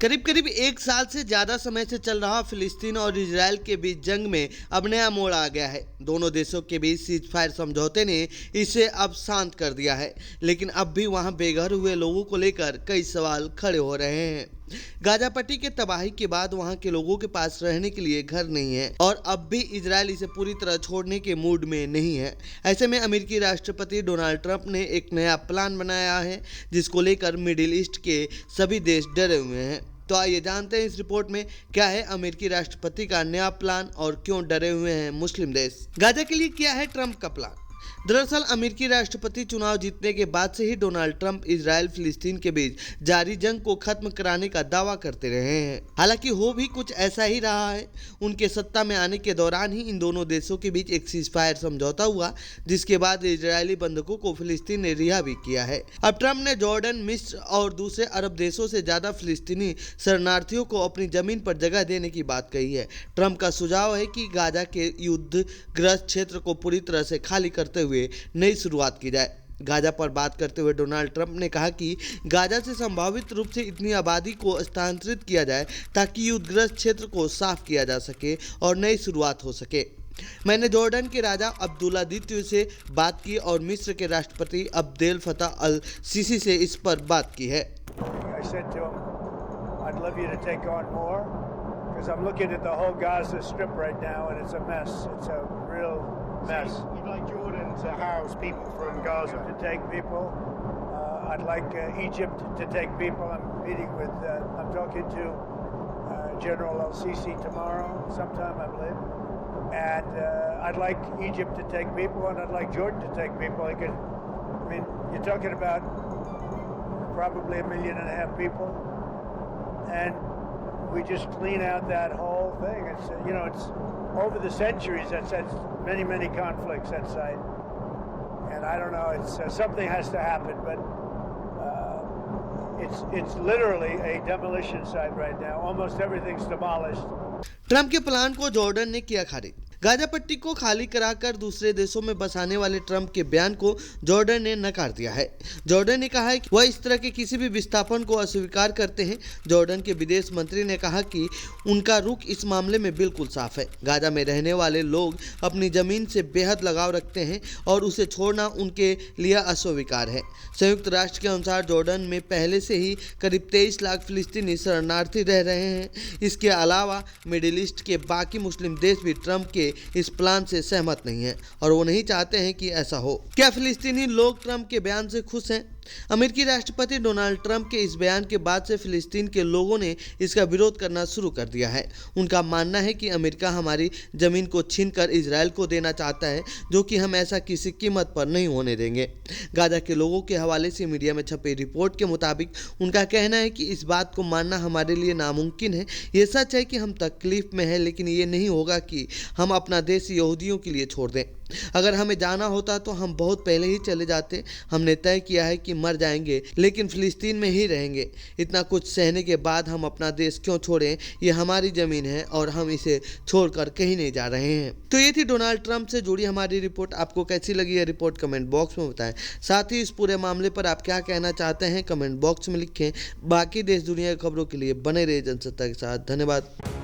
करीब करीब एक साल से ज़्यादा समय से चल रहा फिलिस्तीन और इजराइल के बीच जंग में अब नया मोड़ आ गया है। दोनों देशों के बीच सीज फायर समझौते ने इसे अब शांत कर दिया है, लेकिन अब भी वहां बेघर हुए लोगों को लेकर कई सवाल खड़े हो रहे हैं। गाजा पट्टी के तबाही के बाद वहां के लोगों के पास रहने के लिए घर नहीं है और अब भी इजराइल इसे पूरी तरह छोड़ने के मूड में नहीं है। ऐसे में अमेरिकी राष्ट्रपति डोनाल्ड ट्रंप ने एक नया प्लान बनाया है, जिसको लेकर मिडिल ईस्ट के सभी देश डरे हुए हैं। तो आइए जानते हैं इस रिपोर्ट में क्या है अमेरिकी राष्ट्रपति का नया प्लान और क्यों डरे हुए हैं मुस्लिम देश। गाजा के लिए क्या है ट्रंप का प्लान। दरअसल अमेरिकी राष्ट्रपति चुनाव जीतने के बाद से ही डोनाल्ड ट्रंप इजराइल फिलिस्तीन के बीच जारी जंग को खत्म कराने का दावा करते रहे हैं। हालांकि हो भी कुछ ऐसा ही रहा है। उनके सत्ता में आने के दौरान ही इन दोनों देशों के बीच एक सीज फायर समझौता हुआ, जिसके बाद इजरायली बंधकों को फिलिस्तीन ने रिहा भी किया है। अब ट्रंप ने जॉर्डन, मिस्र और दूसरे अरब देशों से ज्यादा फिलिस्तीनी शरणार्थियों को अपनी जमीन पर जगह देने की बात कही है। ट्रंप का सुझाव है कि गाजा के युद्धग्रस्त क्षेत्र को पूरी तरह से खाली करते हुए नई शुरुआत की जाए। गाजा पर बात करते हुए डोनाल्ड ट्रंप ने कहा कि गाजा से संभावित रूप से इतनी आबादी को स्थानांतरित किया जाए ताकि युद्धग्रस्त क्षेत्र को साफ किया जा सके और नई शुरुआत हो सके। मैंने जॉर्डन के राजा अब्दुल्ला द्वितीय से बात की और मिस्र के राष्ट्रपति अब्देल फतह अल सीसी से इस पर बात की है। Because I'm looking at the whole Gaza Strip right now, and it's a mess. It's a real mess. So you'd like Jordan to house people from Gaza? To take people. I'd like Egypt to take people. I'm talking to General al-Sisi tomorrow, sometime I believe. And I'd like Egypt to take people, and I'd like Jordan to take people. You're talking about probably 1.5 million people, and we just clean out that whole thing. It's over the centuries that's many conflicts that site, and I don't know. It's something has to happen, but it's literally a demolition site right now. Almost everything's demolished. Trump के plan को Jordan ने किया खारिज। Gaza पट्टी को खाली कराकर दूसरे देशों में बसाने वाले ट्रंप के बयान को जॉर्डन ने नकार दिया है। जॉर्डन ने कहा है कि वह इस तरह के किसी भी विस्थापन को अस्वीकार करते हैं। जॉर्डन के विदेश मंत्री ने कहा कि उनका रुख इस मामले में बिल्कुल साफ है। गाजा में रहने वाले लोग अपनी जमीन से बेहद लगाव रखते हैं और उसे छोड़ना उनके लिए अस्वीकार है। संयुक्त राष्ट्र के अनुसार जॉर्डन में पहले से ही करीब 23 लाख फिलिस्तीनी शरणार्थी रह रहे हैं। इसके अलावा मिडिल ईस्ट के बाकी मुस्लिम देश भी ट्रंप के इस प्लान से सहमत नहीं है और वो नहीं चाहते हैं कि ऐसा हो। क्या फिलिस्तीनी लोग ट्रंप के बयान से खुश हैं? अमेरिकी राष्ट्रपति डोनाल्ड ट्रंप के इस बयान के बाद से फिलिस्तीन के लोगों ने इसका विरोध करना शुरू कर दिया है। उनका मानना है कि अमेरिका हमारी जमीन को छीनकर इजराइल को देना चाहता है, जो कि हम ऐसा किसी कीमत पर नहीं होने देंगे। गाजा के लोगों के हवाले से मीडिया में छपी रिपोर्ट के मुताबिक उनका कहना है कि इस बात को मानना हमारे लिए नामुमकिन है। ये सच है कि हम तकलीफ में हैं, लेकिन ये नहीं होगा कि हम अपना देश यहूदियों के लिए छोड़ दें। अगर हमें जाना होता तो हम बहुत पहले ही चले जाते। हमने तय किया है कि मर जाएंगे लेकिन फिलिस्तीन में ही रहेंगे। इतना कुछ सहने के बाद हम अपना देश क्यों छोड़ें? ये हमारी ज़मीन है और हम इसे छोड़कर कहीं नहीं जा रहे हैं। तो ये थी डोनाल्ड ट्रंप से जुड़ी हमारी रिपोर्ट। आपको कैसी लगी ये रिपोर्ट कमेंट बॉक्स में बताएं। साथ ही इस पूरे मामले पर आप क्या कहना चाहते हैं कमेंट बॉक्स में लिखें। बाकी देश दुनिया की खबरों के लिए बने रहिए जनसत्ता के साथ। धन्यवाद।